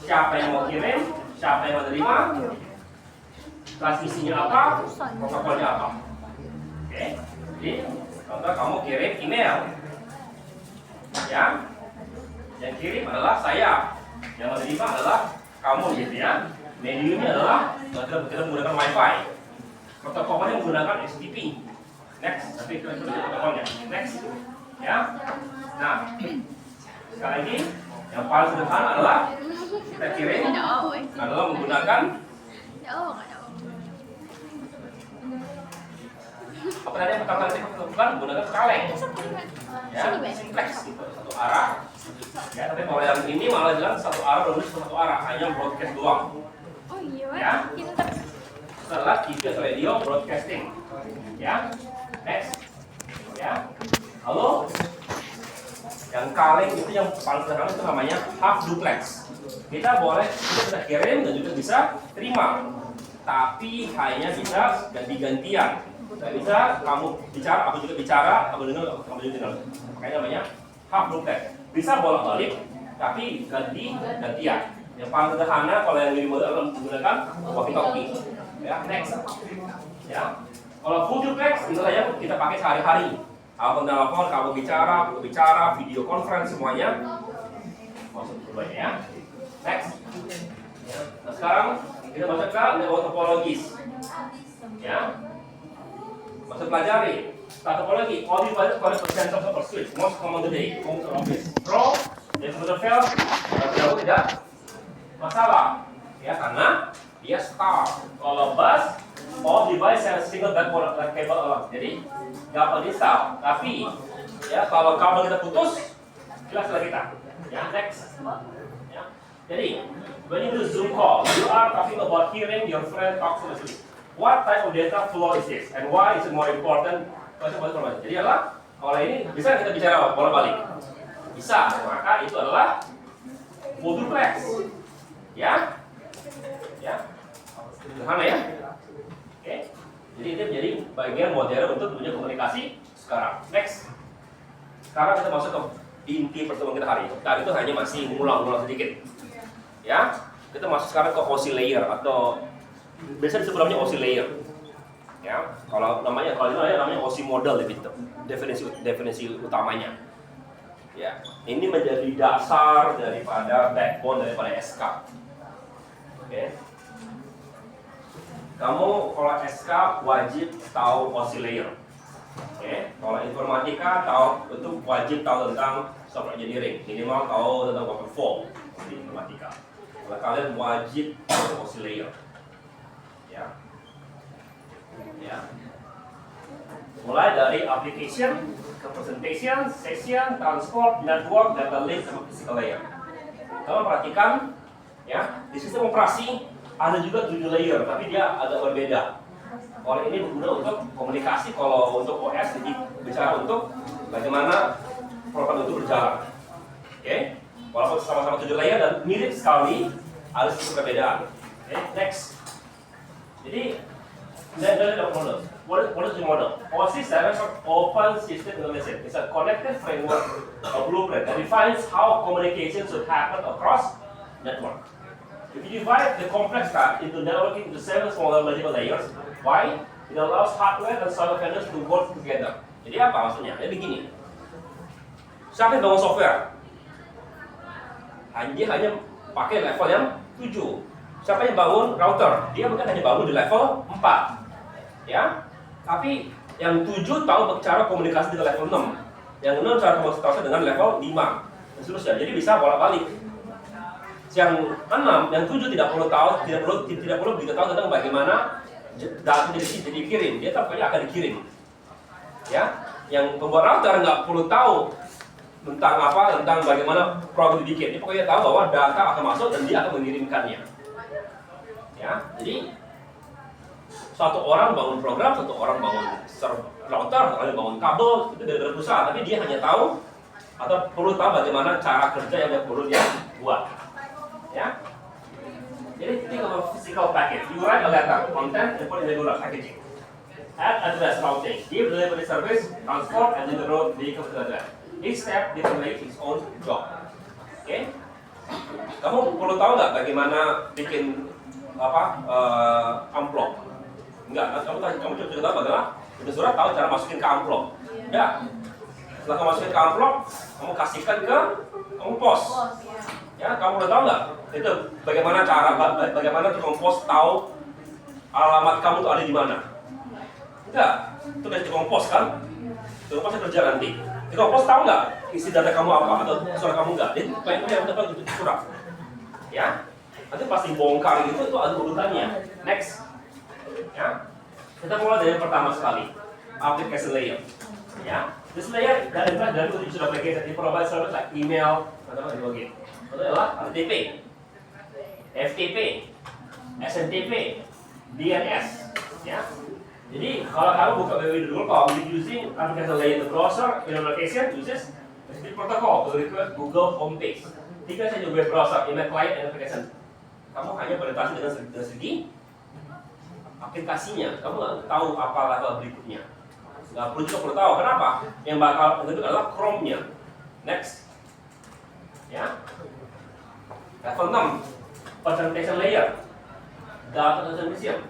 siapa yang mau kirim, siapa yang mau terima, transmisinya apa, protokolnya apa. Oke, jadi contoh kamu kirim email, ya, yang kirim adalah saya, yang menerima adalah kamu gitu ya. Mediumnya adalah kita menggunakan WiFi, protokolnya menggunakan HTTP. Next, nanti kita lihat protokolnya. Next, ya. Nah, sekali lagi, yang paling sederhana adalah kita kirim adalah menggunakan apa tadi yang pertama kali kita lakukan menggunakan kaleng, ya, simplex gitu, satu arah. Ya, tapi kalau yang ini malah bilang satu arah belum satu arah, hanya broadcast doang. Oh iya, Ya. pinter. Setelah TV radio broadcasting, ya. Next, ya. Halo. Yang kaleng itu yang paling sederhana itu namanya half duplex. Kita bisa kirim dan juga bisa terima, tapi hanya bisa ganti-gantian. Tidak bisa kamu bicara, aku juga bicara, kamu dengar, kamu juga dengar. Makanya namanya half duplex. Bisa bolak-balik, tapi ganti-gantian. Yang paling sederhana kalau yang lebih mudah adalah menggunakan walkie-talkie. Ya, next. Ya. Kalau full duplex itulah yang kita pakai sehari-hari. Aku telepon, kamu bicara, video conference semuanya. Masuk dulu ya. Next. Ya. Nah, sekarang kita masuk ke network topologis. Ya. Masuk pelajari. Start topologi. All devices connect to center of switch. Most common today. Computer office. Pro. Dan computer fail. Tidak masalah. Ya, karena dia star. Kalau bus, all device have single backbone cable alone. Jadi dapat install. Tapi ya kalau kabel kita putus, jelas lah kita. Ya, next. Ya. Jadi when you do Zoom call, you are talking about hearing your friend talk to the switch. What type of data flow is this, and why is it more important? Jadi adalah kalau ini bisa kita bicara bolak-balik. Bisa, maka itu adalah full duplex. Ya, ya, sederhana ya. Oke, jadi itu menjadi bagian modern untuk punya komunikasi sekarang. Next, sekarang kita masuk ke inti pertemuan kita hari ini. Tadi itu hanya masih ngulang-ngulang sedikit. Ya, kita masuk sekarang ke OSI layer atau biasa disebut namanya OSI layer. Ya, kalau ini namanya OSI model gitu. Definisi utamanya. Ya, ini menjadi dasar daripada backbone daripada SK. Oke. Kamu kalau SK wajib tahu OSI layer. Oke. Kalau informatika itu wajib tahu tentang software engineering, minimal tahu tentang waterfall di informatika. Kalau kalian wajib tahu OSI layer. Ya. Ya. Mulai dari application, ke presentation, session, transport, network, data link, sama physical layer. Kalian perhatikan, ya, di sistem operasi ada juga 7 layer, tapi dia agak berbeda. Kalau ini berguna untuk komunikasi, kalau untuk OS jadi bicara untuk bagaimana program itu berjalan. Oke, walaupun sama-sama 7 layer dan mirip sekali, ada sedikit perbedaan. Oke, next. Jadi, dari model. What is the model? OSI stands for Open System Information. It's a connected framework, a blueprint that defines how communication should happen across network. If you divide the complex stack into networking into 7 smaller multiple layers, why? It allows hardware and software vendors to work together. Jadi apa maksudnya? Jadi begini. Siapa yang bangun software? Dia hanya pakai level yang 7. Siapa yang bangun router? Dia bukan hanya bangun di level 4. Ya, tapi yang 7 tahu cara komunikasi dengan level 6. Yang 6 cara komunikasi dengan level 5. Dan seterusnya. Jadi bisa bolak-balik. Yang 6, yang 7 tidak perlu tahu, tidak perlu tahu tentang bagaimana data jadi dikirim. Dia tahu akan dikirim. Ya, yang pembuat router nggak perlu tahu tentang bagaimana program dibikin. Dia pokoknya tahu bahwa data akan masuk dan dia akan mengirimkannya. Ya, jadi satu orang bangun program, satu orang bangun router, satu orang bangun kabel, itu dari perusahaan. Tapi dia hanya tahu atau perlu tahu bagaimana cara kerja yang perlu dia buat. Ya. Jadi think of a physical package. You write a letter, content, and put in regular packaging. Add address routing, give delivery service, transport, and then the road vehicle to address. Each step differently its own job. Okay? Kamu perlu tahu nggak bagaimana bikin amplop? Enggak, kamu juga tahu bagaimana bikin surat, tahu cara masukin ke amplop. Ya, setelah kamu masukin ke amplop, kamu kasihkan ke kamu pos. Ya, kamu udah tahu nggak? Itu bagaimana tukang pos tahu alamat kamu tuh ada di mana? Enggak, itu dari tukang pos kan? Tukang pos kerja nanti. Tukang pos tahu nggak isi data kamu apa atau surat kamu nggak? Jadi pengen yang dapat itu surat. Ya, nanti pasti bongkar itu ada urutannya. Next, ya, kita mulai dari yang pertama sekali, application layer. Ya, this layer dari sudah pakai di provide service like email atau login. Itu adalah HTTP, FTP, SMTP, DNS. Ya, jadi kalau kamu buka www.google.com, using application layer the browser in your location uses HTTP protocol to request Google homepage. Tiga saja web browser, email client, dan application. Kamu hanya beradaptasi dengan segi aplikasinya. Kamu nggak tahu apa level berikutnya. Nggak perlu tahu. Kenapa? Yang bakal itu adalah Chrome-nya. Next, ya. Level 6, presentation layer, data transmission.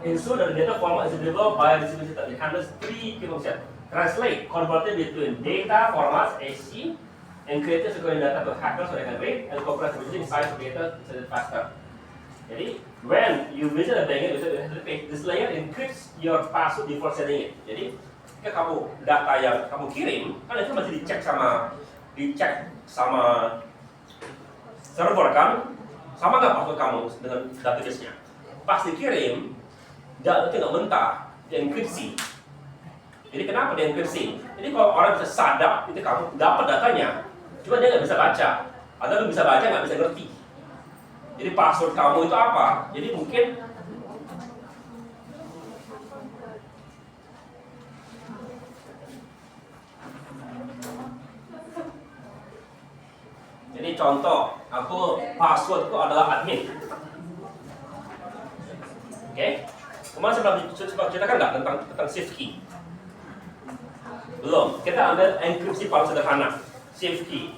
Ensure that the data format is available by the recipient system. It handles 3 key functions: translate, converted between data formats (ASCII), encrypted securing data to hackers so they can read, and compress within size of data so that faster. Jadi, when you visit a bank, this layer encrypts your password before sending it. Jadi, ketika kamu data yang kamu kirim, kan itu masih dicek sama server kan, sama nggak password kamu dengan database-nya. Pas dikirim, data itu nggak mentah, dienkripsi. Jadi kenapa dienkripsi? Jadi kalau orang bisa sadap, itu kamu dapat datanya, cuma dia nggak bisa baca, atau lu bisa baca nggak bisa ngerti. Jadi password kamu itu apa? Jadi mungkin contoh, aku passwordku adalah admin. Oke? Kemarin saya ceritakan nggak tentang shift key? Belum. Kita ambil enkripsi paling sederhana. Shift key.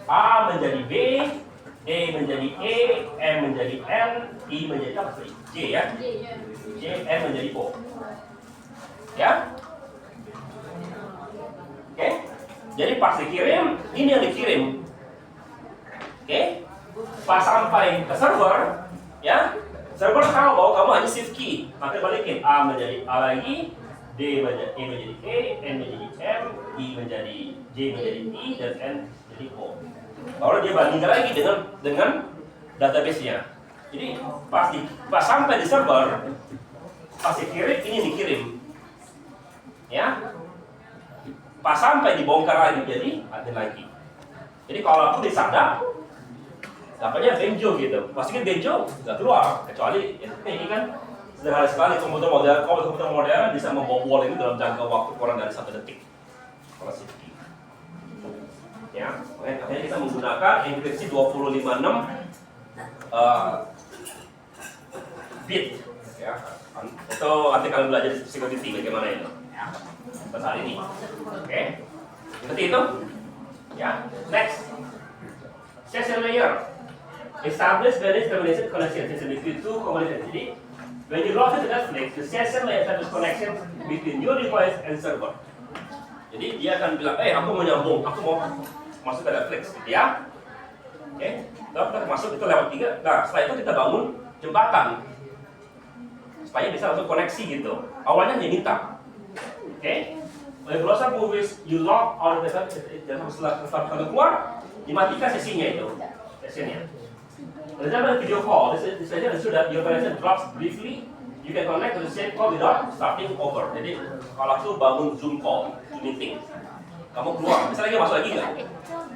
A menjadi B, E menjadi E, M menjadi N, I menjadi apa sih? J ya? J, M menjadi O. Ya? Oke? Jadi pas dikirim, ini yang dikirim. Oke? Pas sampai ke server, ya? Server tahu bahwa kamu hanya shift key, maka balikin A menjadi A lagi, D menjadi E menjadi E, N menjadi M, I menjadi J menjadi I, dan N menjadi O. Lalu dia bandingkan lagi dengan database-nya. Jadi pas sampai di server, pas dikirim ini dikirim, ya. Pas sampai dibongkar lagi jadi ada lagi. Jadi kalau aku disadap, dapatnya benjo gitu. Masukin benjo nggak keluar, kecuali ini kan sederhana sekali. Komputer modern bisa membobol ini dalam jangka waktu kurang dari 1 detik. Kalau sedikit. Ya, makanya kita menggunakan enkripsi 256 bit. Ya, itu nanti kalian belajar security bagaimana itu. Ya, saat ini. Oke, seperti itu. Ya, next, session layer. Establish various combination connections between two communications. Jadi, when you log into Netflix, the session layer establishes connection between your device and server. Jadi dia akan bilang, aku mau nyambung, aku mau masuk ke Netflix, gitu ya. Oke, kita masuk itu lewat 3. Nah, setelah itu kita bangun jembatan supaya bisa langsung koneksi gitu. Awalnya hanya minta. Oke, when browser movies, you log out of the session, dan setelah keluar, dimatikan sesinya itu, sesinya. For example, video call, this is ensure that your connection drops briefly. You can connect to the same call without starting over. Jadi kalau aku bangun Zoom call, Zoom meeting, kamu keluar, bisa lagi masuk lagi nggak?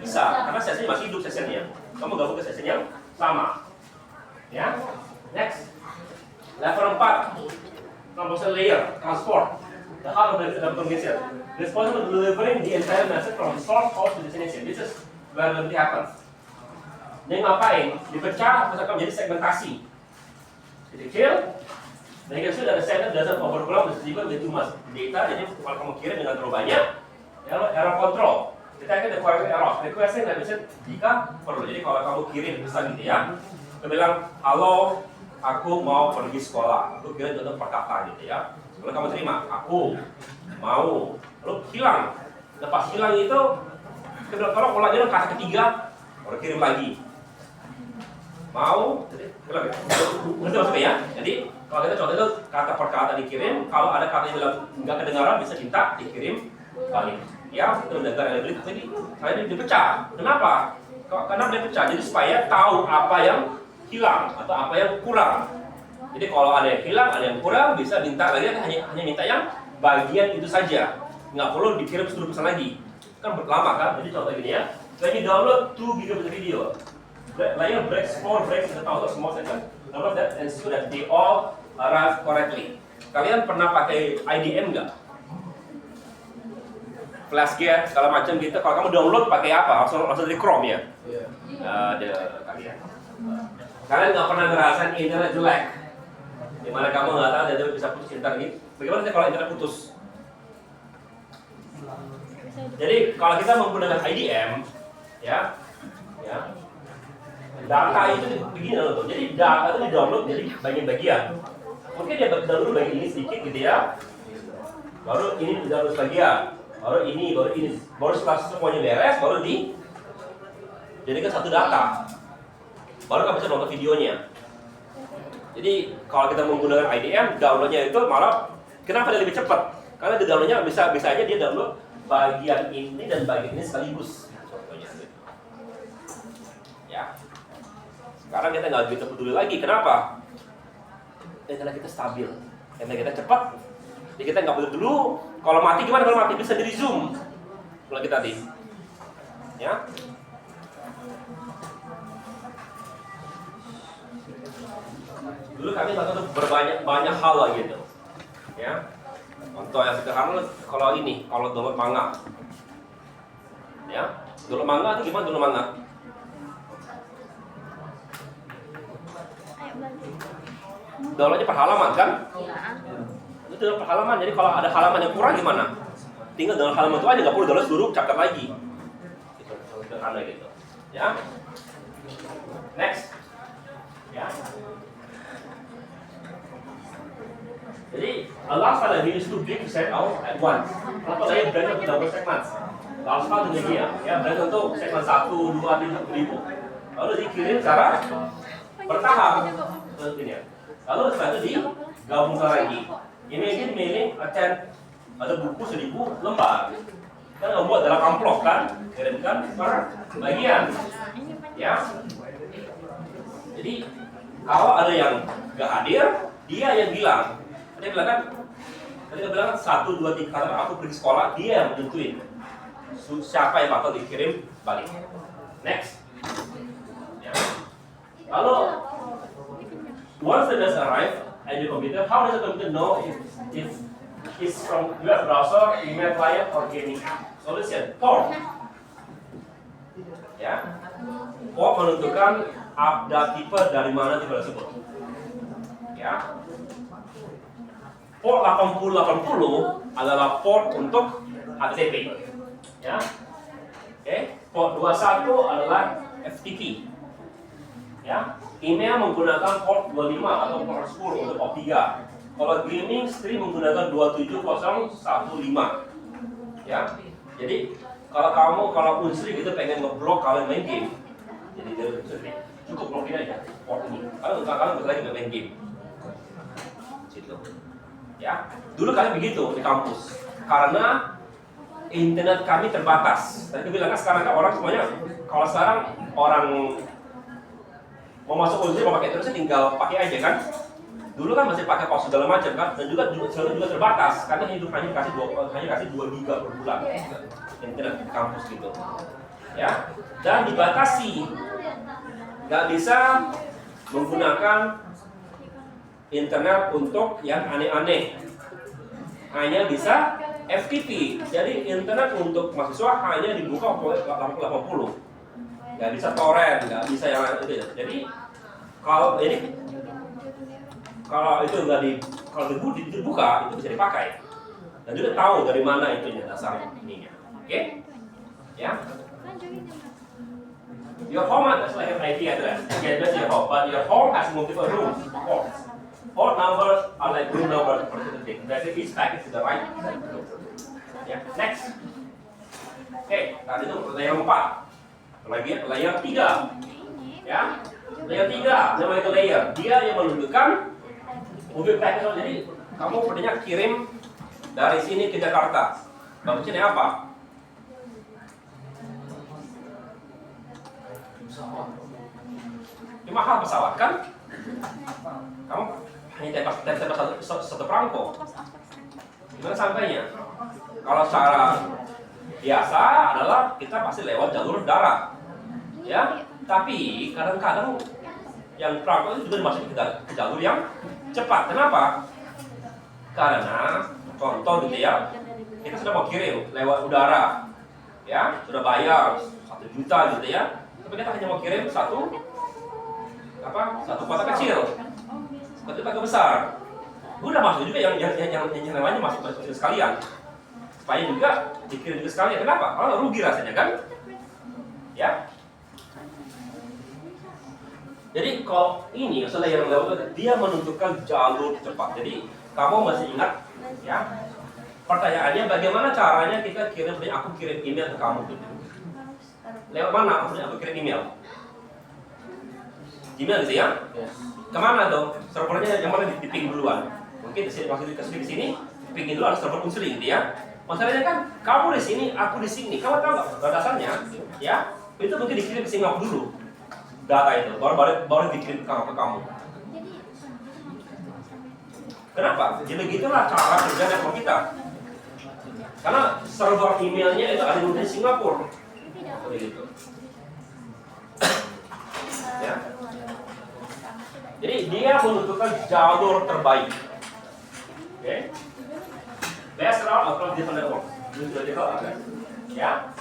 Bisa, karena sesinya masih hidup sesinya. Kamu gabung ke sesi yang sama. Ya, next, level 4, composition layer, transport, the heart of the communication, responsible for delivering the entire message from source code to destination. This is where it happens. Ini ngapain? Dipecah, misalkan menjadi segmentasi. Kecil, making sure that the segment doesn't overflow the signal with too much data. Jadi kalau kamu kirim dengan terlalu banyak, error control. kita akan requirement error. Requestnya nggak bisa jika perlu. Jadi kalau kamu kirim pesan gitu ya, kamu bilang, halo, aku mau pergi sekolah. Lu kirim untuk perkata gitu ya. Kalau kamu terima, aku mau, lalu hilang. Lepas hilang itu, kalau ulangnya kata ketiga, baru kirim lagi. Mau, ngerti maksudnya ya? Jadi kalau kita contoh itu kata per kata dikirim, kalau ada kata yang bilang nggak kedengaran bisa minta dikirim balik. Ya, itu mendengar yang beli, tapi saya dipecah. Kenapa? Karena dia pecah, jadi supaya tahu apa yang hilang atau apa yang kurang. Jadi kalau ada yang hilang, ada yang kurang, bisa minta lagi, hanya minta yang bagian itu saja. Nggak perlu dikirim seluruh pesan lagi. Kan lama kan? Jadi contoh gini ya. Lagi download 2 GB video. Layer breaks 4 breaks in 1,000 small seconds. Download that and so that they all arrive correctly. Kalian pernah pakai IDM nggak? Flashget segala macam gitu. Kalau kamu download pakai apa? Langsung dari Chrome ya? Ada kalian. Kalian nggak pernah ngerasain internet jelek? Dimana kamu nggak tahu dan bisa putus internet ini. Bagaimana sih kalau internet putus? Jadi kalau kita menggunakan IDM, ya, data itu begini loh. Jadi data itu di download jadi bagian-bagian. Mungkin dia download bagian ini sedikit gitu ya. Baru ini di download bagian. Baru ini. Baru setelah semuanya beres, baru jadikan satu data. Baru kamu bisa nonton videonya. Jadi kalau kita menggunakan IDM, downloadnya itu malah kenapa dia lebih cepat? Karena di downloadnya bisa aja dia download bagian ini dan bagian ini sekaligus. Contohnya. Ya. Sekarang kita nggak begitu peduli lagi. Kenapa? Karena kita stabil. Karena kita cepat. Jadi kita nggak peduli dulu. Kalau mati gimana? Kalau mati bisa di zoom. Kalau kita di, ya. Dulu kami lakukan banyak hal lah gitu, ya. Contoh yang sederhana, kalau download manga, ya. Download manga itu gimana download manga? Downloadnya per halaman kan? Itu download per halaman. Jadi kalau ada halaman yang kurang gimana? Tinggal download halaman itu aja, nggak perlu download seluruh chapter lagi. Gitu, sederhana gitu, ya. Next, ya. Jadi, last file is too big to send out at once. Kenapa saya brand untuk double segment? Last file demikian, ya brand untuk segmen 1, 2, 3, 1000. Lalu dikirim secara bertahap. Lalu setelah itu digabungkan lagi. Imagine mailing attend ada buku 1000 lembar. Kan nggak buat dalam amplop kan? Kirimkan per bagian. Ya. Jadi kalau ada yang nggak hadir, dia yang bilang. Tadi bilang kan 1, 2, 3 kata aku pergi sekolah, dia yang menentuin siapa yang bakal dikirim balik. Next. Ya. Lalu once the message arrive at your computer, how does the computer know if it's from web browser, email client, or gaming app? Solution, port. Ya. Port menentukan tipe dari mana tipe tersebut. Ya. Port 8080 adalah port untuk HTTP. Ya. Oke, port 21 adalah FTP. Ya. Email menggunakan port 25 atau port 10 untuk POP3. Kalau gaming stream menggunakan 27015. Ya. Jadi kalau Unsri gitu pengen ngeblok kalian main game. Jadi dia cukup blokin aja port ini. Kalian bisa lagi main game. Gitu. Ya, dulu kalian begitu di kampus karena internet kami terbatas. Tadi bilang kan sekarang orang semuanya, kalau sekarang orang mau masuk uji mau pakai terusnya tinggal pakai aja kan. Dulu kan masih pakai pos segala macam kan, dan juga terbatas karena hidup hanya kasih 2 giga per bulan internet di kampus gitu. Ya, dan dibatasi, nggak bisa menggunakan internet untuk yang aneh-aneh, hanya bisa FTP. Jadi internet untuk mahasiswa hanya dibuka oleh 80, nggak bisa torrent, nggak bisa yang lain itu. Jadi kalau itu nggak dibuka, itu bisa dipakai dan juga tahu dari mana itunya dasar ininya. Oke? Ya. Your home does not have IP address. Again, that's your home, but your home has multiple rooms. Port numbers are like room numbers for the thing. That's each packet to the right. Ya, next. Oke, tadi itu layer 4. Lagi layer 3. Ya. Layer 3, namanya itu layer. Dia yang menunjukkan mobil packet. Jadi kamu sepertinya kirim dari sini ke Jakarta. Bagusnya apa? Ini mahal pesawat kan? Kamu hanya tembak satu perangko. Gimana sampainya? Kalau secara biasa adalah kita pasti lewat jalur darat, ya. Tapi kadang-kadang yang perangko itu juga dimasukin ke jalur yang cepat. Kenapa? Karena contoh gitu ya, kita sudah mau kirim lewat udara, ya, sudah bayar 1 juta gitu ya. Tapi kita hanya mau kirim satu kotak kecil, satu kotak besar. Udah masuk juga yang namanya masuk sekalian. Supaya juga dikirim juga sekalian. Kenapa? Kalau rugi rasanya kan? Ya. Jadi kalau ini layer yang lewat dia menentukan jalur cepat. Jadi kamu masih ingat ya? Pertanyaannya bagaimana caranya kita kirim? Aku kirim email ke kamu gitu. Lewat mana? Aku kirim email. Gmail gitu ya? Kemana dong? Servernya yang mana di-ping duluan? Mungkin di sini maksudnya ke sini, pingin dulu ada server unsuri gitu ya. Masalahnya kan kamu di sini, aku di sini. Kamu tahu nggak batasannya? Ya, itu mungkin dikirim ke Singapura dulu. Data itu baru dikirim ke kamu. Kenapa? Jadi begitulah cara kerja network kita. Karena server emailnya itu ada di Singapura. Begitu. Ya. Jadi dia menentukan jalur terbaik. Okay. Best route across different networks. Ya.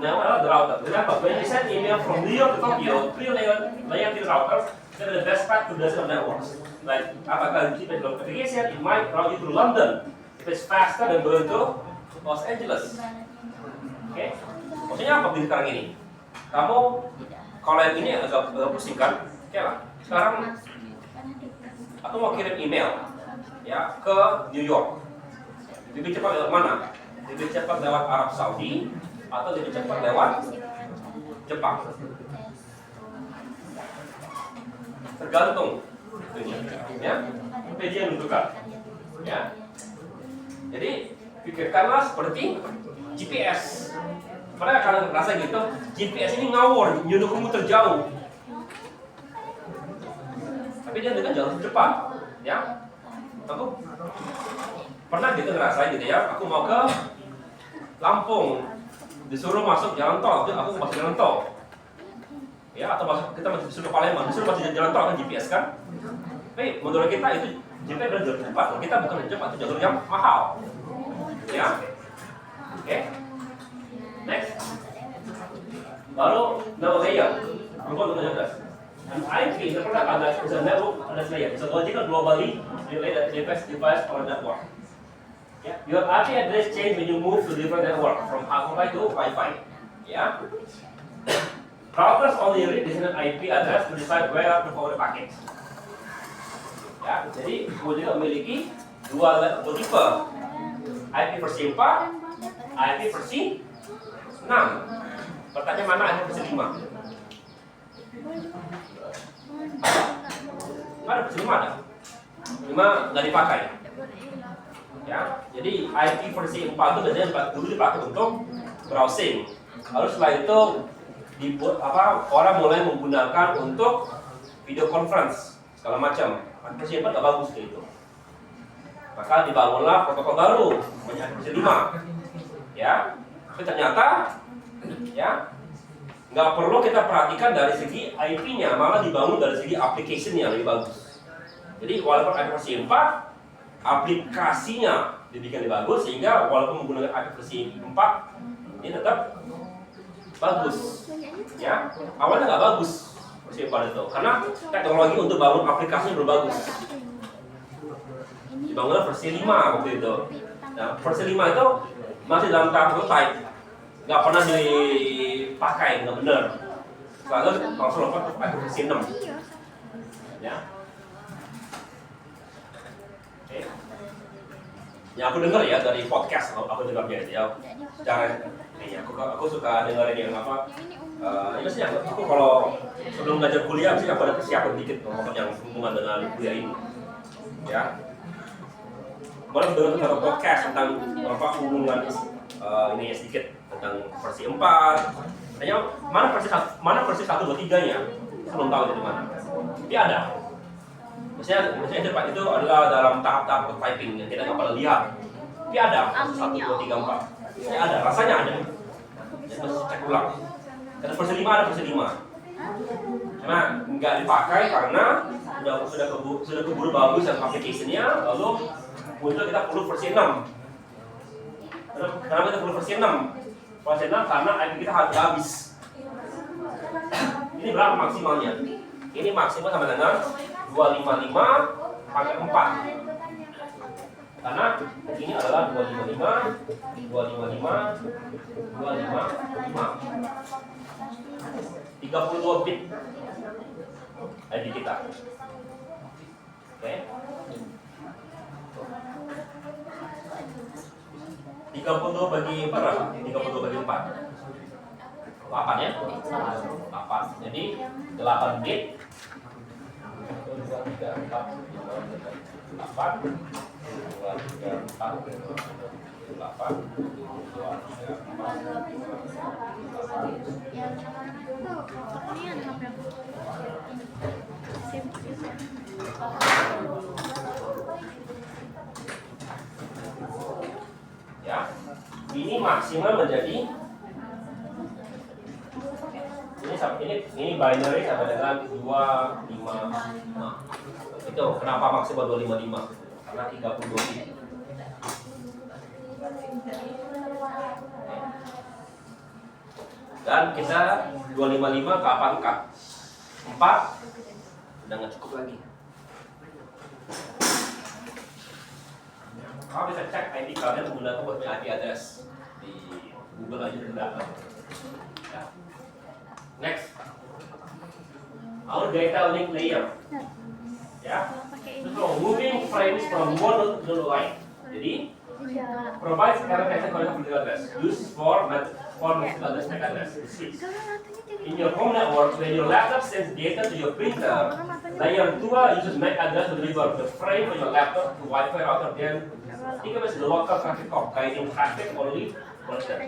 Now the router. Remember, when you send email from New York to Tokyo, 3 layer 3 routers, then the best path to different networks. Like, apakah keep it notification, it might route you to London. If it's faster than going to Los Angeles. Okay. Maksudnya apa di sekarang ini? Kamu kalau yang ini agak pusing kan? Oke lah. Sekarang aku mau kirim email ya ke New York. Lebih cepat lewat mana? Lebih cepat lewat Arab Saudi atau lebih cepat lewat Jepang? Tergantung. Ya, media menentukan. Ya. Jadi pikirkanlah seperti GPS. Padahal kalau rasa gitu, GPS ini ngawur, nyuruh kamu terjauh. Tapi dia dengan jalur cepat, ya. Aku pernah gitu ngerasain gitu ya. Aku mau ke Lampung, disuruh masuk jalan tol, aku masuk jalan tol. Ya, atau kita masih disuruh Palembang, disuruh masuk jalan tol kan GPS kan. Tapi menurut kita itu GPS adalah jalur cepat, kita bukan jalur cepat, itu jalur yang mahal. Ya, oke. Next, baru no layer. Berikut nomor 11. An IP is a product address, is a network address layer. It's a logical globally related device or network. Yeah. Your IP address change when you move to different network from Wi-Fi to Wi-Fi. Yeah. Routers only read this IP address to decide where to forward packets. Ya, jadi kamu juga memiliki dua tipe, IP versi 4, IP versi 6. Pertanyaan mana IP versi 5? Ada versi 5 ada? 5 nggak dipakai. Ya, jadi IP versi 4 itu biasanya dulu dipakai untuk browsing. Lalu setelah itu orang mulai menggunakan untuk video conference segala macam. Versi 4 nggak bagus kayak itu. Maka dibangunlah protokol baru, namanya versi 5. Ya, tapi ternyata ya nggak perlu kita perhatikan dari segi IP-nya, malah dibangun dari segi application-nya lebih bagus. Jadi walaupun IP versi 4, aplikasinya dibikin lebih bagus sehingga walaupun menggunakan IP versi 4 ini tetap bagus. Ya, awalnya nggak bagus versi 4 itu, karena teknologi untuk bangun aplikasinya belum bagus. Dibangunlah versi 5 waktu itu. Nah, versi 5 itu masih dalam tahap prototype. nggak pernah dipakai benar-benar. Selalu langsung lompat ke versi 6. Ya. Oke. Yang aku dengar ya dari podcast, aku dengarnya ya. Secara ini aku suka dengerin yang apa? Ya sih aku kalau sebelum belajar kuliah sih aku ada persiapan dikit ngomong yang hubungan dengan kuliah ini. Ya. Kemarin aku dengar satu podcast tentang apa hubungan ini ya sedikit tentang versi 4. Tanya mana versi 1, 2, 3-nya? Saya belum tahu dari mana. Tapi ada. Misalnya itu adalah dalam tahap-tahap typing yang kita nggak pernah lihat. Tapi ada 1, 2, 3, 4. Misalnya ada, rasanya ada. Jadi mesti cek ulang. Ada versi 5, ada versi 5. Cuma nggak dipakai karena sudah keburu bagus yang application-nya, lalu muncul kita perlu versi 6. Kenapa kita perlu versi 6? Versi 6 karena IP kita habis. Ini berapa maksimalnya? Ini maksimal sama dengan 255 pangkat 4. Karena ini adalah 255, 255, 255, 32 bit ID kita. Oke. 32 bagi berapa? 32 bagi 4. 8 ya? 8. Jadi 8 bit. 1, 2, 3, 4, 8. 2, 3, 4, 8. 2, 3, 4. Ya, ini maksimal menjadi ini binary sama dengan 255. Itu kenapa maksimal 255? Karena 32 bit. Dan kita 255 ke apa angka? 4 udah nggak cukup lagi. Kamu bisa cek ID kalian menggunakan buat IP address di Google aja udah dapat. Ya. Next, our data link layer. Ya, so moving frames from one node to the line. Jadi, provides error message for the address. Use for message address MAC address. In your home network, when your laptop sends data to your printer, layer 2 uses MAC address to deliver the frame from your laptop to Wi-Fi router. Then, think of it as the local traffic cop, guiding traffic only,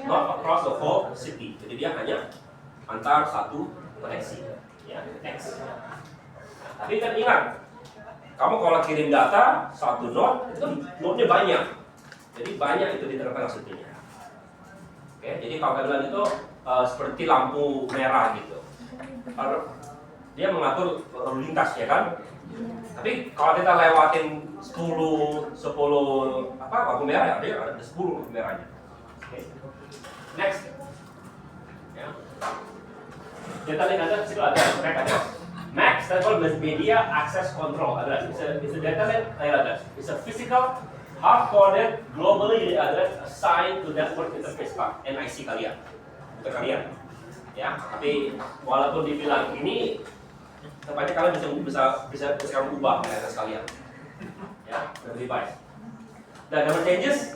not across the whole city. Jadi dia hanya antar satu koneksi. Ya, next. Tapi kan ingat, kamu kalau kirim data satu node, itu kan node-nya banyak. Jadi banyak itu di tengah-tengah situnya. Oke, jadi kalau kalian itu seperti lampu merah gitu. Dia mengatur lalu lintas ya kan. Tapi kalau kita lewatin 10 lampu merah, dia ada 10 lampu merahnya. Oke. Next. Ya. Data link address itu ada MAC address. MAC stands for Media Access Control address. It's a data link address. It's a physical hard-coded globally unique address assigned to network interface card NIC kalian. Untuk kalian. Ya, tapi walaupun dibilang ini tempatnya kalian bisa kamu ubah address kalian. Ya, dari device. Dan nama changes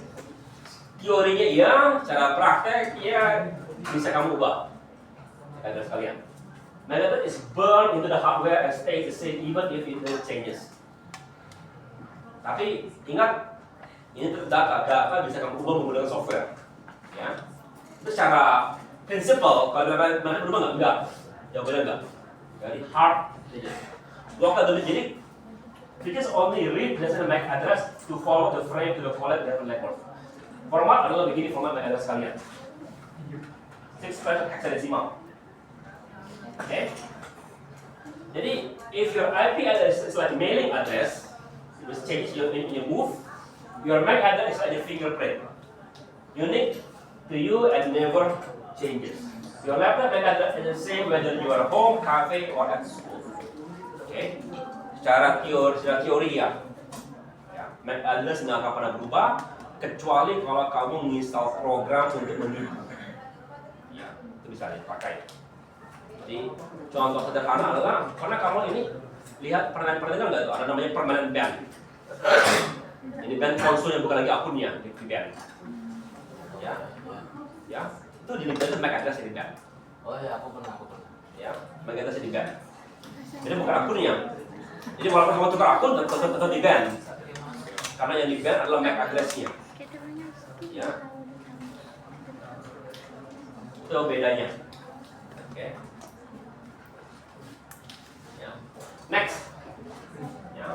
teorinya iya, cara praktek ya bisa kamu ubah address kalian. Metadata is burned into the hardware and stays the same even if it changes. Tapi ingat, ini data bisa kamu ubah menggunakan software. Ya, itu secara prinsipal. Kalau mana berubah enggak? Jawabannya enggak. Jadi hard. Local dulu jadi, it is only read the MAC address to follow the frame to the wallet network. Format adalah begini format MAC address kalian. 6 hexadecimal. Okay. Jadi, if your IP address is like mailing address, you just change your move. Your MAC address is like a fingerprint, unique to you and never changes. Your laptop MAC address is the same whether you are home, cafe, or at school. Okay. Secara teori ya, MAC address nggak akan pernah berubah kecuali kalau kamu menginstal program untuk menipu. bisa dipakai. Jadi contoh sederhana adalah karena kamu ini lihat pernah dengar nggak itu ada namanya permanent band. Ini band konsolnya bukan lagi akunnya di band. Ya, itu di band itu MAC address di band. Oh ya, aku pernah. Ya, MAC address di band. Jadi bukan akunnya. Jadi walaupun kamu tukar akun tetap di band. Karena yang di band adalah MAC address-nya. Ya. Itu bedanya. Oke. Ya. Next. Ya.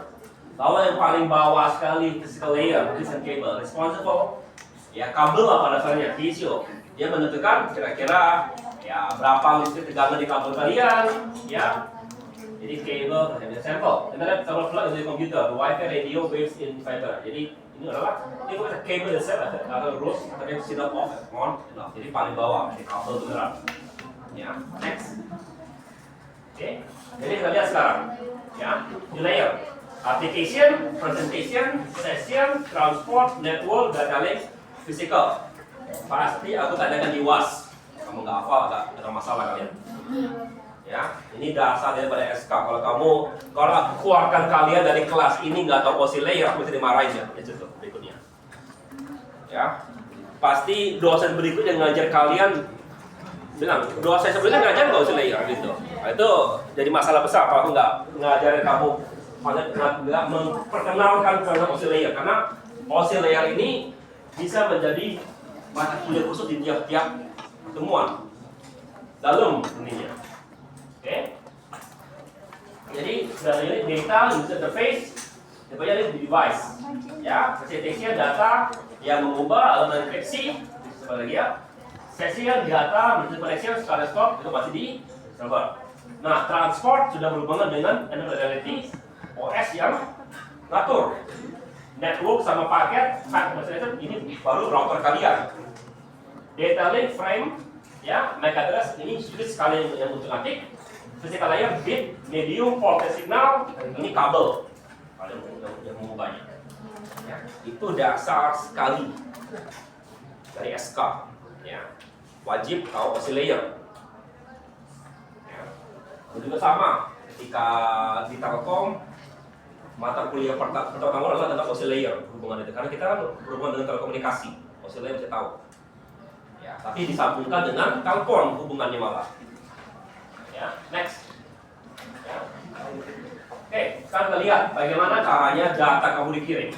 Lalu yang paling bawah sekali physical layer, listen cable, responsible. Ya, kabel lah pada dasarnya, TCO. Dia menentukan kira-kira ya berapa listrik tegangan di kabel kalian, ya. Jadi cable, example, internet terminal plug into the computer, the Wi-Fi radio waves in fiber. Jadi ini adalah ini bukan cable itself, ada rules, ada yang signal off, on, off. Jadi paling bawah, di kabel beneran. Ya, next. Oke, jadi kita lihat sekarang, ya, di layer. Application, presentation, session, transport, network, data link, physical. Pasti aku tanyakan di UAS. Kamu nggak hafal, nggak ada masalah kalian. Ya, ini dasar daripada SK. Kalau aku keluarkan kalian dari kelas ini nggak tahu OSI layer, aku bisa dimarahin ya. Ya cukup berikutnya. Ya, pasti dosen berikutnya ngajar kalian bilang dosen sebelumnya ngajar nggak OSI layer gitu. Nah, itu jadi masalah besar kalau aku nggak ngajarin kamu nggak memperkenalkan tentang OSI layer, karena OSI layer ini bisa menjadi mata kuliah khusus di tiap-tiap pertemuan dalam ininya. Oke. Jadi dari data user interface, daripada di device. Ya, presentation data yang mengubah elemen enkripsi seperti lagi ya. Session data user connection secara stop itu masih di server. Nah, transport sudah berhubungan dengan NLRT OS yang ngatur. Network sama paket, ini baru router kalian. Data link frame, ya, MAC address ini switch kalian yang untuk ngetik. Physical layer bit, medium, voltage signal, ini kabel. Kalian yang mengubahnya. Ya, itu dasar sekali dari SK. Ya, wajib tahu OSI layer. Ya. Juga sama ketika di Telkom mata kuliah pertama adalah tentang OSI layer hubungan itu, karena kita kan berhubungan dengan telekomunikasi, OSI layer bisa tahu. Ya, tapi disambungkan dengan telepon hubungannya malah. Ya, next. Ya. Oke, sekarang kita lihat bagaimana caranya data kamu dikirim.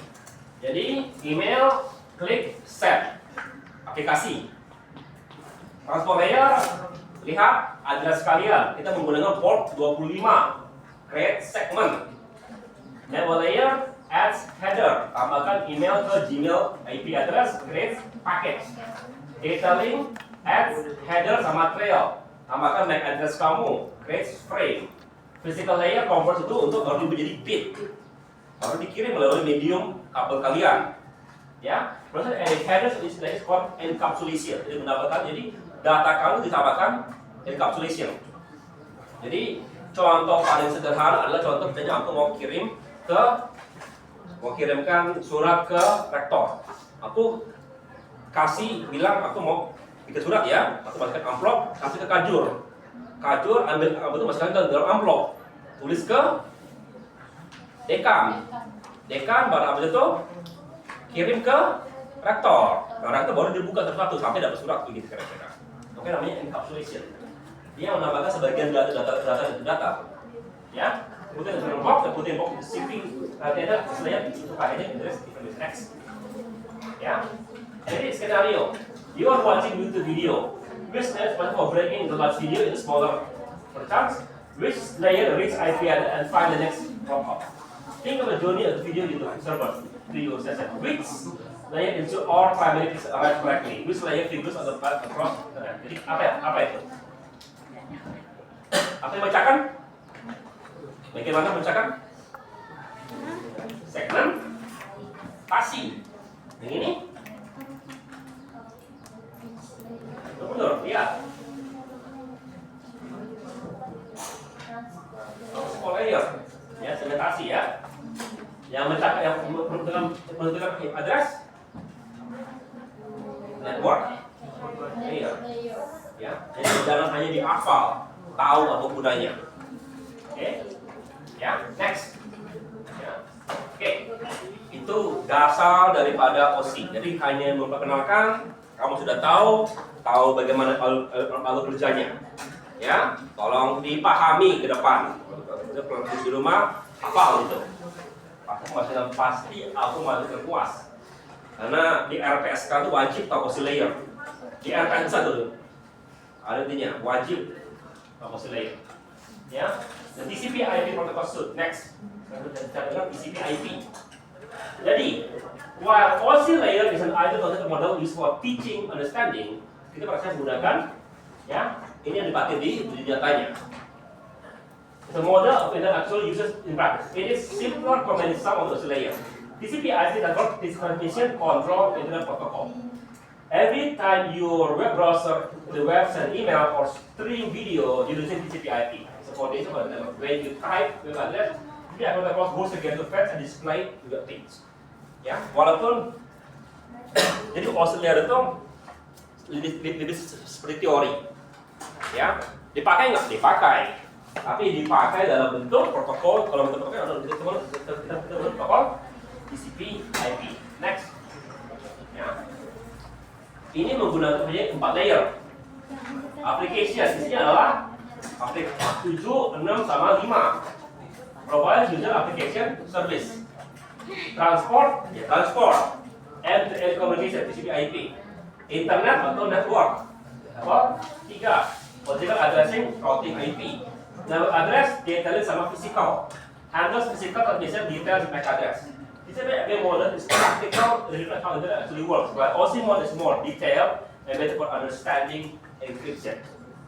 Jadi email, klik send, aplikasi. Transport layer, lihat address kalian. Kita menggunakan port 25, create segment. Network layer, adds header, tambahkan email ke Gmail IP address, create package. Data link, add header sama trail, tambahkan MAC address kamu, create frame. Physical layer convert itu untuk baru menjadi bit, baru dikirim melalui medium kabel kalian. Ya, proses header istilahnya called encapsulation. Jadi mendapatkan, jadi data kamu ditambahkan encapsulation. Jadi contoh paling sederhana adalah contoh misalnya aku mau kirimkan surat ke rektor. Aku bilang aku mau bikin surat ya, aku masukkan amplop, kasih ke Kajur. Kajur ambil itu masukkan ke dalam amplop, tulis ke dekan. Dekan baru ambil itu kirim ke rektor. Nah, rektor baru dibuka satu-satu sampai dapat surat begitu kira-kira. Oke, namanya encapsulation. Dia menambahkan sebagian data. Ya, kemudian dengan box, kemudian box shipping data istilahnya itu pakainya address X. Ya. Jadi skenario, you are watching YouTube video. Which layer is for breaking the large video into smaller chunks? Which layer reads IP and find the next drop-off? Think of the journey of the video into server to your session. Which layer ensure all primary is arrived correctly? Which layer figures on the path across the net? Jadi apa itu? Apa yang bacakan? Bagaimana bacakan? Segmentasi. Yang ini? Benar, iya. Transport layer, ya segmentasi ya. Yang menentukan address network layer. Ya, jadi jangan hanya dihafal, tahu apa gunanya. Oke, ya, next. Ya. Oke, itu dasar daripada OSI. Jadi hanya memperkenalkan, kamu sudah tahu bagaimana alur kerjanya. Ya, tolong dipahami ke depan. Di rumah hafal itu. Pasti aku masih terpuas. Karena di RPSK itu wajib tahu OSI layer. Di RPSK dulu. Ada intinya, wajib OSI layer. Ya, dan TCP IP protocol suite. Next, kita dengar TCP IP. Jadi, while OSI layer is an ideal concept model used for teaching understanding, kita pasti menggunakan, ya, ini yang dipakai di nyatanya. The model of actual uses in practice. It is simpler for many some of OSI layer. TCP IP does not transmission control internet protocol. Every time your web browser, the web send email or stream video using TCP IP. So this one, when you type web address, the protocol goes again to fetch and display your page. Ya, walaupun jadi OSI layer itu lebih seperti teori. Ya, dipakai nggak? Dipakai. Tapi dipakai dalam bentuk protokol. Kalau bentuk protokol kita protokol TCP IP. Next. Ya. Ini menggunakan 4 layer. Application isinya adalah aplikasi 7, 6 sama 5. Provide user application service. Transport, ya transport. End-to-end communication TCP IP. Internet atau network. Apa? 3. Physical addressing routing IP. Network address detail sama physical. Handles physical transmission details MAC address. TCP IP model is practical, reflect how internet actually works. While OSI model is more detailed and better for understanding encryption.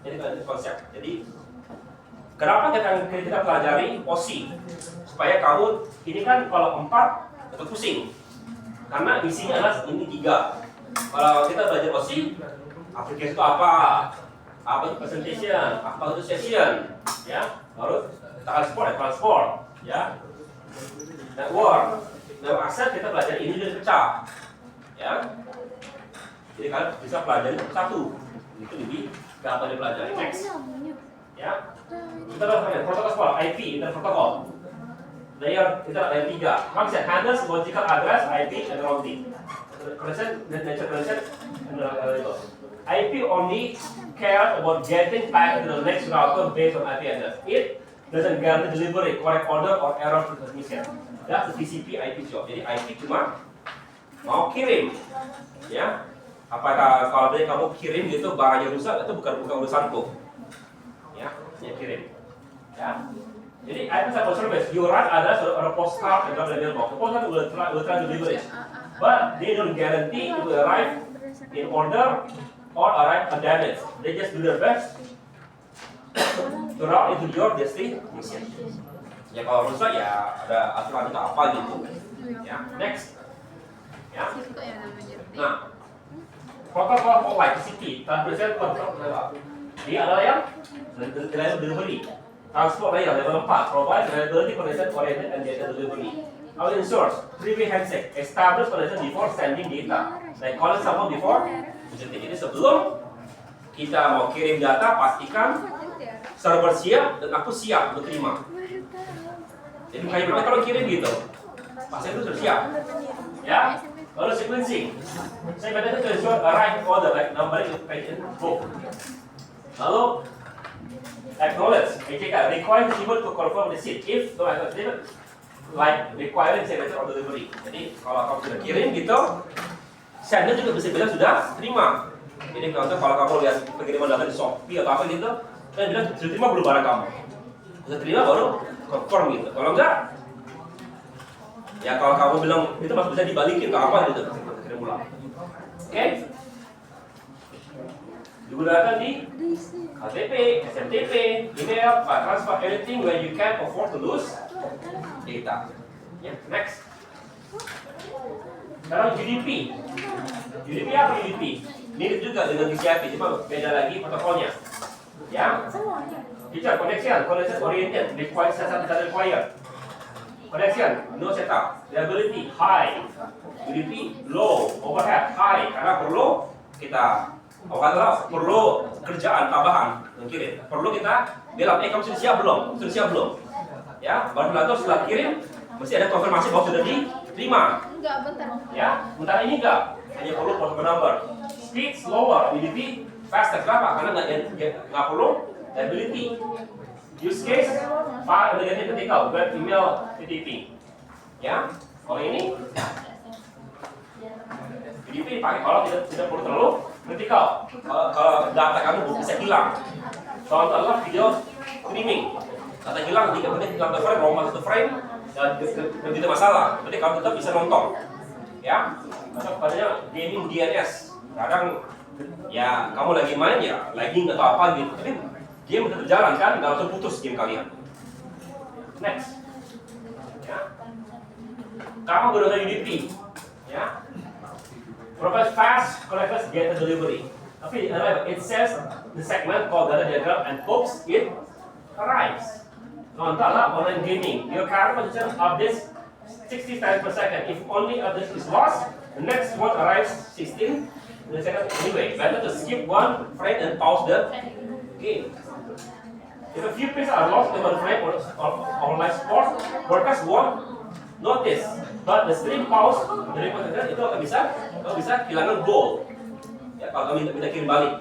Jadi itu konsep. Jadi kenapa kita pelajari OSI? Supaya kamu ini kan kalau 4 itu pusing. Karena isinya adalah ini 3. Kalau kita belajar OSI, aplikasi itu apa? Apa itu presentation? Apa itu session? Ya, baru transport, ya. Network access kita belajar ini dan pecah, ya. Jadi kalian bisa pelajari satu, itu lebih gampang dipelajari. Next, ya. Kita lihat protokol IP, internet protokol. Layer kita layer 3. Maksudnya handles logical address, IP, dan routing. Connection, nature connection, IP only care about getting back to the next router based on IP address. It doesn't guarantee delivery, correct order, or error transmission. That's the TCP IP job. Jadi IP cuma mau kirim, ya. Apakah kalau kamu kirim gitu barangnya rusak, itu bukan urusanku, ya. Hanya kirim, ya. Jadi IP sample service, you run address or a postcard and drop the mailbox. The postcard will try to deliver it, but they don't guarantee it will arrive in order or arrive undamaged. They just do their best to route into your destination. Ya kalau rusak ya ada aturan atau apa gitu. Ya, next. Ya. Nah, protokol POLI TCP transmission control level. Dia adalah yang delivery. Transport layer level 4 provide reliability connection oriented and data delivery. How it ensures three-way handshake, establish connection before sending data. Like calling someone before. Jadi sebelum kita mau kirim data, pastikan server siap dan aku siap untuk terima. Jadi kayak berapa kalau kirim gitu, pasien itu sudah siap, ya. Lalu sequencing, saya better to ensure a right order like numbering the patient book. Lalu acknowledge, require the receiver to confirm receipt. If no acknowledgement, like requiring signature or delivery. Jadi kalau kamu sudah kirim gitu, sender juga bisa bilang sudah terima. Jadi kalau kamu lihat pengiriman data di Shopee atau apa gitu, kan bilang sudah terima belum barang kamu. Sudah terima baru confirm gitu. Kalau enggak, ya kalau kamu bilang itu masih bisa dibalikin ke apa gitu, kirim ulang. Oke? Digunakan di HTTP, SMTP, email, file transfer, anything where you can afford to lose data. Ya, next. Sekarang UDP. UDP apa UDP? Mirip juga dengan TCP, cuma beda lagi protokolnya. Ya. Feature connection oriented, require setup tidak required. Connection, no setup. Reliability high. UDP low, overhead high. Karena perlu kita Katakanlah perlu kerjaan tambahan, kirim. Perlu kita bilang, kamu sudah siap belum? Sudah siap belum? Ya, baru setelah kirim, mesti ada konfirmasi bahwa sudah diterima. Enggak, bentar. Ya, bentar ini enggak. Hanya perlu possible number. Speed slower, ability faster. Kenapa? Karena nggak perlu ability. Use case, file negatif critical, web email, PTP. Ya, kalau ini PTP dipakai kalau tidak perlu terlalu critical. Kalau data kamu bisa hilang. Contoh adalah video streaming. Data hilang 3 menit hilang the frame, rombak satu frame, dan tidak masalah. Jadi kamu tetap bisa nonton. Ya, atau padanya gaming DNS. Kadang ya kamu lagi main ya, lagging atau apa gitu. Tapi game tetap jalan kan, nggak langsung putus game kalian. Next. Ya. Kamu gunakan UDP. Ya. Provide fast, collectors get a delivery. Tapi it says the segment called data diagram and hopes it arrives. Contoh adalah online gaming. Your current position updates 60 times per second. If only update is lost, the next one arrives 16 in a second anyway. Better to skip one frame and pause the game. If a few pieces are lost in one frame or online sports, workers won't notice. But the stream pause dari konten itu akan bisa kehilangan goal. Ya, kalau kamu minta kirim balik.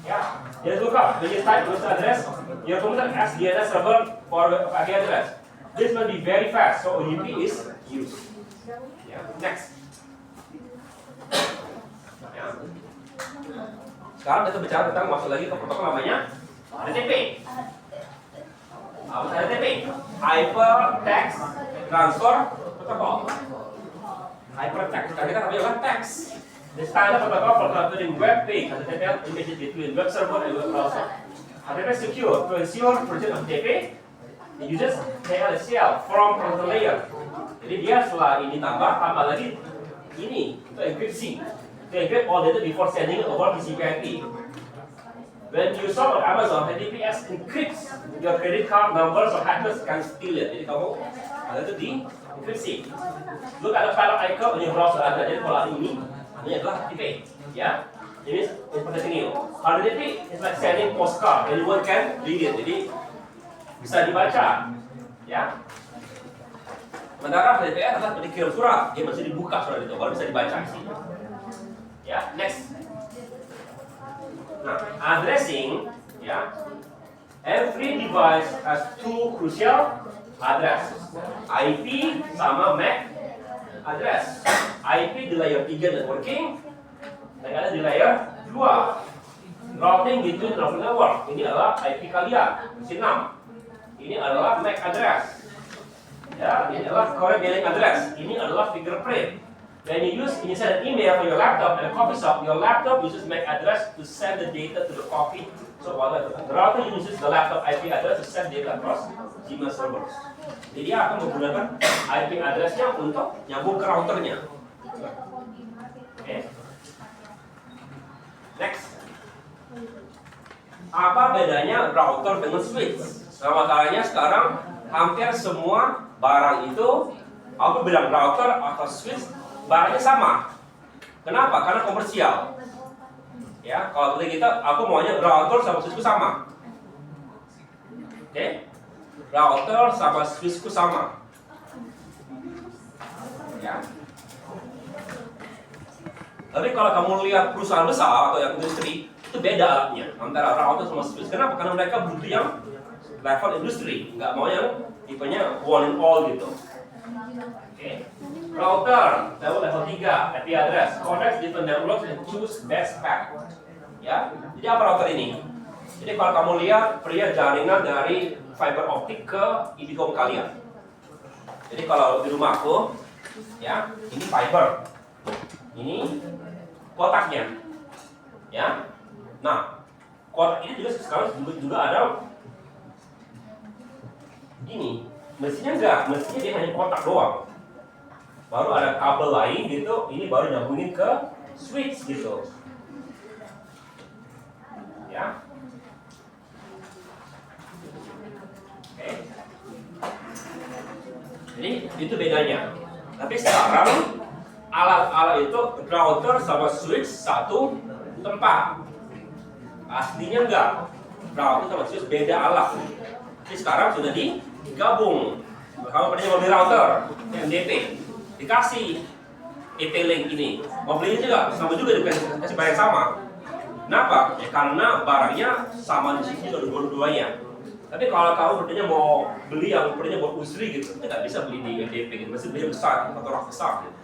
Ya, just look up. When you type your address, your computer asks DNS server for IP address. This will be very fast, so OUP is used. Ya, next. Ya. Sekarang kita bicara tentang masuk lagi ke protokol namanya HTTP. Apa HTTP? Hypertext Transfer Protocol. Hypertext, karena kita namanya text. The standard protocol for transferring web page HTTP images between web server and web browser. HTTP is secure to ensure version of HTTP. It uses TLS from protocol layer. Jadi dia setelah ini tambah lagi ini untuk enkripsi. To encrypt all data before sending it over TCP/IP. When you shop on Amazon, HTTPS encrypts your credit card numbers so hackers can steal it. Jadi kamu ada itu di enkripsi. Look at the file icon on your browser ada. Jadi kalau ini adalah HTTP. Ya, ini seperti ini. HTTP is like sending postcard. Anyone can read it. Jadi bisa dibaca. Ya. Sementara HTTPS adalah dikirim surat. Dia mesti dibuka surat itu baru bisa dibaca isinya. Ya, next. Nah, addressing, ya. Every device has two crucial address. IP sama MAC address. IP di layer 3 networking, dan ada di layer 2 routing between routing network. Ini adalah IP kalian, mesin 6. Ini adalah MAC address. Ya, ini adalah correct mailing address. Ini adalah fingerprint. When you send an email from your laptop and a coffee shop, your laptop uses MAC address to send the data to the coffee. So the router uses the laptop IP address to send data across Gmail servers. Jadi dia akan menggunakan IP addressnya untuk nyambung ke routernya. Okay. Next. Apa bedanya router dengan switch? Sama caranya sekarang hampir semua barang itu, aku bilang router atau switch barangnya sama. Kenapa? Karena komersial. Ya, kalau tadi aku maunya router sama switchku sama. Oke? Router sama switchku sama. Ya. Tapi kalau kamu lihat perusahaan besar atau yang industri, itu beda alatnya antara router sama switch. Kenapa? Karena mereka butuh yang level industri, nggak mau yang tipenya one and all gitu. Oke. Router level 3, IP address, connect different networks and choose best path. Ya, jadi apa router ini? Jadi kalau kamu lihat pria jaringan dari fiber optik ke IndiHome kalian. Jadi kalau di rumahku, ya, ini fiber, ini kotaknya, ya. Nah, kotak ini juga sekarang juga ada ini. Mestinya enggak, mestinya dia hanya kotak doang. Baru ada kabel lain gitu, ini baru nyambungin ke switch gitu. Ya. Oke. Jadi itu bedanya. Tapi sekarang alat-alat itu router sama switch satu tempat. Aslinya enggak. Router sama switch beda alat. Jadi sekarang sudah digabung. Kamu pernah mau beli router, MDP, dikasih EP-Link ini. Mau belinya juga, sama juga dikasih bayar sama. Kenapa? Ya karena barangnya sama di sini juga dua-duanya. Tapi kalau kamu bertanya mau beli yang bertanya buat usri gitu, kita nggak bisa beli di MDP gitu, mesti beli yang besar atau rak besar gitu.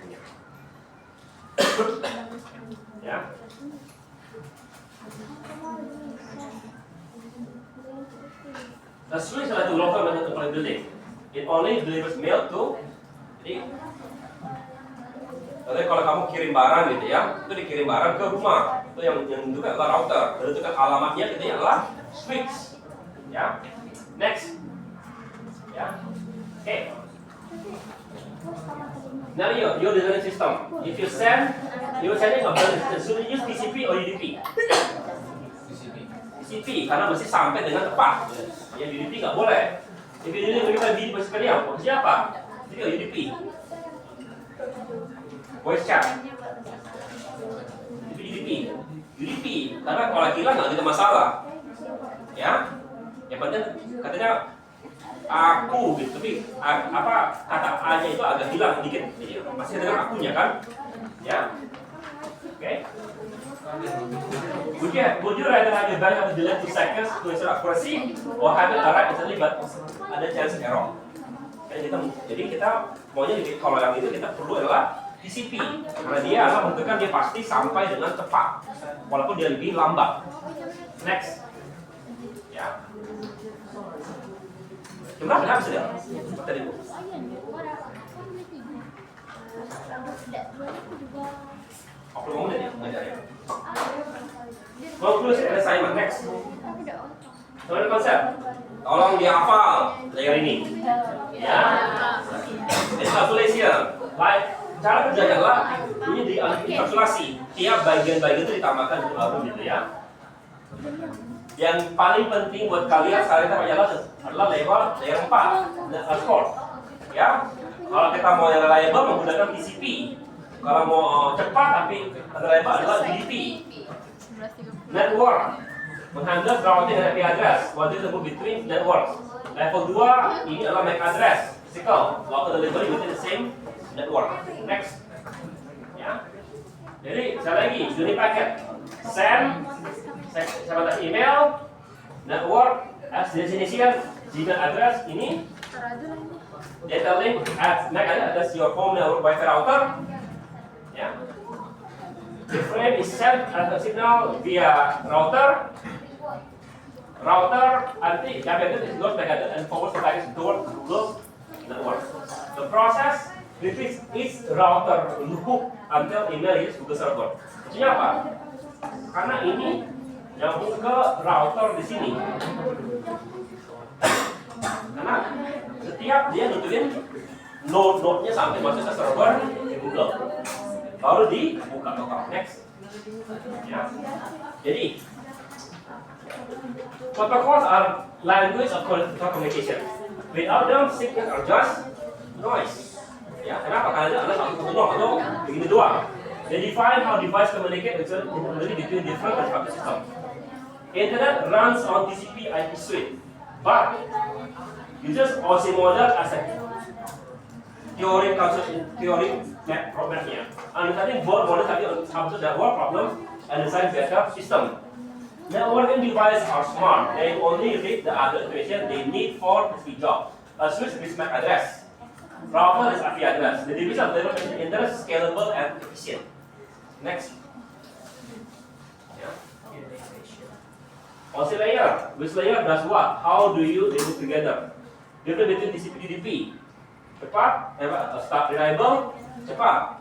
Ya. The switch adalah the local method of building. It only delivers mail to. Jadi kalau kamu kirim barang gitu ya, itu dikirim barang ke rumah. Itu yang juga adalah router. Dan itu kan alamatnya itu adalah switch. Ya. Next. Ya. Okay. Now your design system. If you are sending a bill, should you use TCP or UDP? TCP karena mesti sampai dengan tepat. Ya UDP nggak boleh. If you deliver video seperti apa? Siapa? Jadi UDP. Voice chat. UDP. Karena kalau hilang nggak ada masalah. Ya. Yang penting katanya aku gitu, tapi apa kata A-nya itu agak hilang sedikit. Jadi masih dengan akunya kan? Ya. Oke. Would you rather have your bank have to delay 2 seconds to ensure accuracy or have it arrive instantly but ada chance error? Jadi kita maunya kalau yang itu kita perlu adalah TCP karena dia akan menentukan dia pasti sampai dengan tepat walaupun dia lebih lambat. Next. Ya. Jumlah berapa sudah? Seperti itu. Aku mau menit ya, ngajar ya. Conclusion and assignment next. Soal konsep. Tolong dihafal layer ini. Ya. Encapsulation. Baik. Cara kerjanya adalah ini dienkapsulasi. Tiap bagian-bagian itu ditambahkan di album gitu ya. Yang paling penting buat kalian saat kita adalah layer 4, transport. Ya. Kalau kita mau yang reliable menggunakan TCP. Kalau mau cepat tapi reliable adalah UDP. Network menghandle routing dan IP address. What is the move between networks? Level 2 ini adalah MAC address, physical, local delivery within the same network. Next. Ya. Jadi sekali lagi, unit packet, send, sama email, network, as destination, Gmail address ini, data link at MAC address your home network Wi-Fi router. Ya. The frame is sent as a signal via router. Router nanti packet is lost packet and forwards the packet toward Google network. The process repeats each router loop until email is Google server. Maksudnya apa? Karena ini nyambung ke router di sini. Karena setiap dia nutupin node-nya sampai masuk ke server di Google. Baru dibuka total. Next. Ya. Jadi protocols are language of communication. Without them, signals are just noise. Ya, kenapa? Karena ada satu doang atau begini doang. They define how device communicate between different constructed systems. Internet runs on TCP IP suite, but uses OSI model as a theory roadmapnya. Understanding both models have to that work problem and design better system. Networking devices are smart. They only read the other information they need for the job. A switch is MAC address. Router is IP address. The division of the internet is scalable and efficient. Next. Yeah. OSI layer. Which layer does what? How do you link together? Difference between TCP and UDP. Cepat, start reliable, cepat.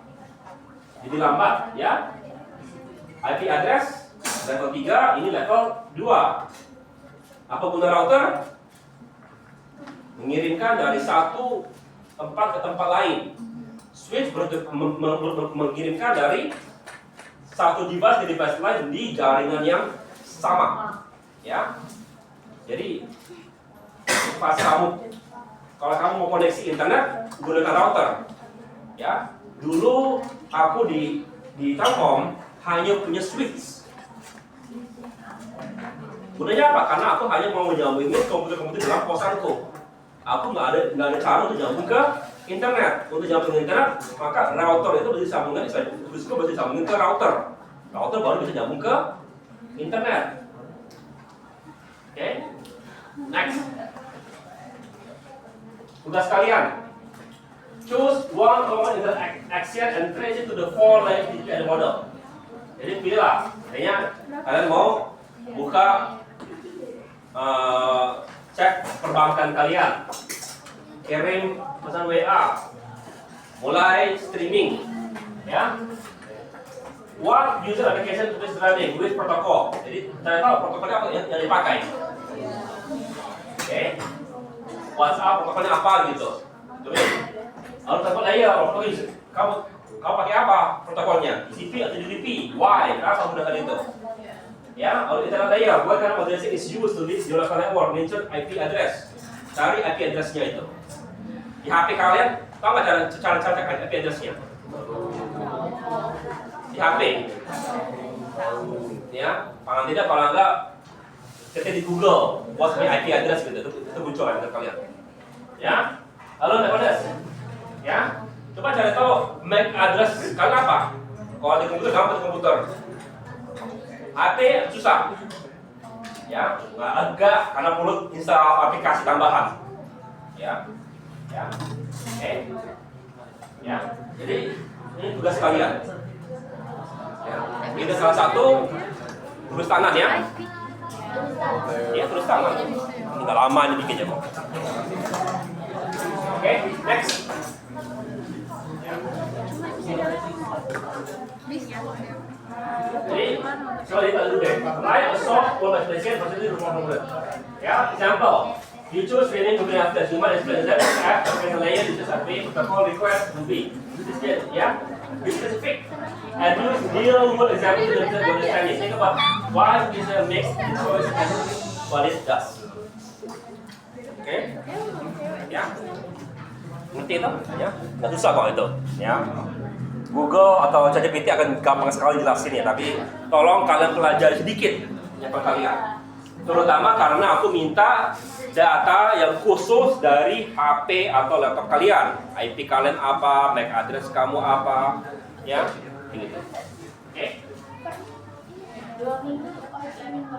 Jadi lambat, ya. IP address level 3, ini level 2. Apa guna router? Mengirimkan dari satu tempat ke tempat lain. Switch mengirimkan dari satu device ke device lain di jaringan yang sama. Ya. Jadi pas kalau kamu mau koneksi internet, gunakan router. Ya. Dulu aku di Telkom hanya punya switch. Gunanya apa? Karena aku hanya mau menyambungin komputer-komputer dalam kosanku. Aku nggak ada cara untuk nyambung ke internet. Untuk nyambung ke internet, maka router itu bisa disambungkan, bisa disambungin ke router. Router baru bisa nyambung ke internet. Oke, next. Tugas kalian. Choose one common interaction and trace it to the four layers digital model. Jadi pilihlah. Kayaknya kalian mau buka cek perbankan kalian, kirim pesan WA, mulai streaming, ya. What user application to this running with protocol? Jadi saya tahu protokolnya apa yang dipakai. Oke. WhatsApp protokolnya apa gitu. Terus lalu telepon layer protokol kamu pakai apa protokolnya? TCP atau UDP? Why? Kenapa menggunakan itu? Ya, lalu internet layer, what kind of address is used to list your local network? Mention IP address. Cari IP addressnya itu. Di HP kalian, tahu nggak cara cek IP addressnya? Di HP. Ya, kalau tidak, kalau enggak, ketik di Google, what's my IP address gitu, itu muncul kan kalian. Ya, lalu network address. Ya, coba cari tahu MAC address kalian apa? Kalau di komputer, gampang di komputer. AT susah, ya, agak karena perlu install aplikasi tambahan, ya, oke, ya, jadi ini tugas kalian, ya, ini salah satu tulis tangan ya, tulis tangan, ini nggak lama ini bikinnya kok, oke, next. Jadi, coba lihat dulu deh. Write a soft code explanation versus rumah-rumah. Ya, example. You choose training to be after human explain that app application layer uses a protocol request to be. This is ya. Be specific. And use real world example to understand it. Think about why user makes this choice and what it does. Oke? Ya. Ngerti itu? Ya. Nggak susah kok itu. Ya. Google atau ChatGPT akan gampang sekali jelasin ya, tapi tolong kalian pelajari sedikit ya kalian. Terutama karena aku minta data yang khusus dari HP atau laptop kalian. IP kalian apa, MAC address kamu apa, ya, gitu. Oke.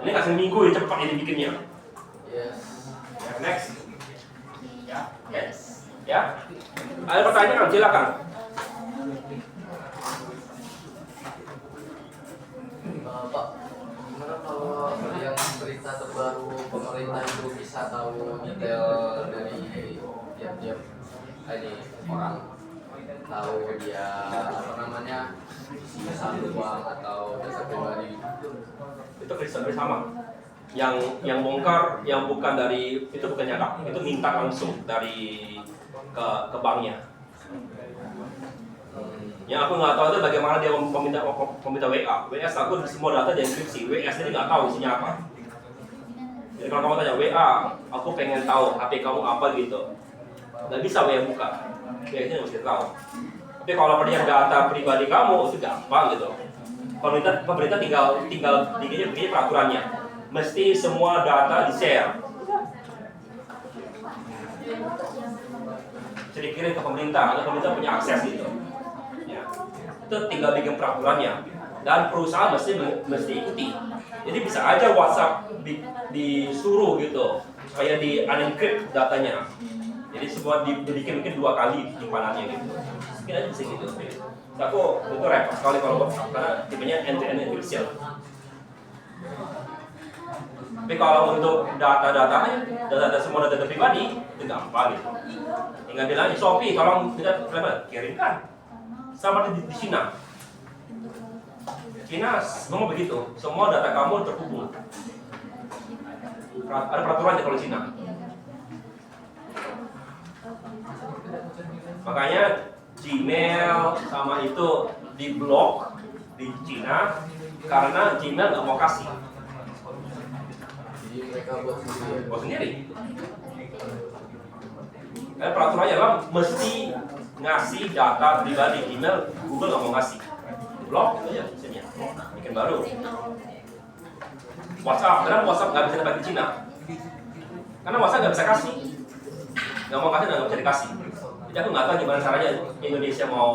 Ini nggak seminggu ya, cepat ini bikinnya. Yes. Ya, next. Ya, yes. Ya. Ada pertanyaan? Silakan. Pak, gimana kalau yang berita terbaru pemerintah itu bisa tahu detail dari tiap-tiap orang, tahu dia apa namanya saldo uang atau data pribadi? Itu kerjasama bersama. Yang bongkar yang bukan dari itu bukan nyadap, itu minta langsung dari ke banknya. Yang aku nggak tahu itu bagaimana dia meminta WA. WS aku semua data di enkripsi. WS ini nggak tahu isinya apa. Jadi kalau kamu tanya WA, aku pengen tahu HP kamu apa gitu, nggak bisa WA buka. WS ini mesti tahu. Tapi kalau pertanyaan data pribadi kamu itu gampang gitu. Pemerintah tinggal begini peraturannya. Mesti semua data di-share. Jadi kirim ke pemerintah, agar pemerintah punya akses gitu. Itu tinggal bikin peraturannya dan perusahaan mesti ikuti. Jadi bisa aja WhatsApp disuruh gitu supaya di unencrypt datanya. Jadi semua dibikin mungkin 2 kali simpanannya gitu. Mungkin aja bisa gitu. Aku itu repot sekali kalau WhatsApp karena tipenya end-to-end encryption. Tapi kalau untuk data semua data pribadi itu gampang gitu. Tinggal bilang Shopee tolong kita kirimkan. Sama di Cina. Cina semua begitu, semua data kamu terhubung. Ada peraturannya kalau Cina. Makanya Gmail sama itu diblok di Cina karena Gmail nggak mau kasih. Jadi mereka buat sendiri. Karena peraturannya adalah mesti ngasih data pribadi. Gmail Google nggak mau ngasih, blok aja misalnya, bikin baru. WhatsApp, karena WhatsApp nggak bisa dapat di Cina. Karena WhatsApp nggak bisa kasih. Nggak mau kasih dan nggak bisa dikasih. Jadi aku nggak tahu gimana caranya Indonesia mau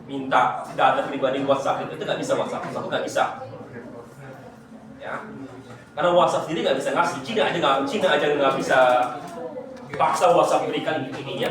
minta data pribadi WhatsApp itu nggak bisa WhatsApp nggak bisa. Ya, karena WhatsApp sendiri nggak bisa ngasih. Cina aja nggak bisa paksa WhatsApp berikan ininya.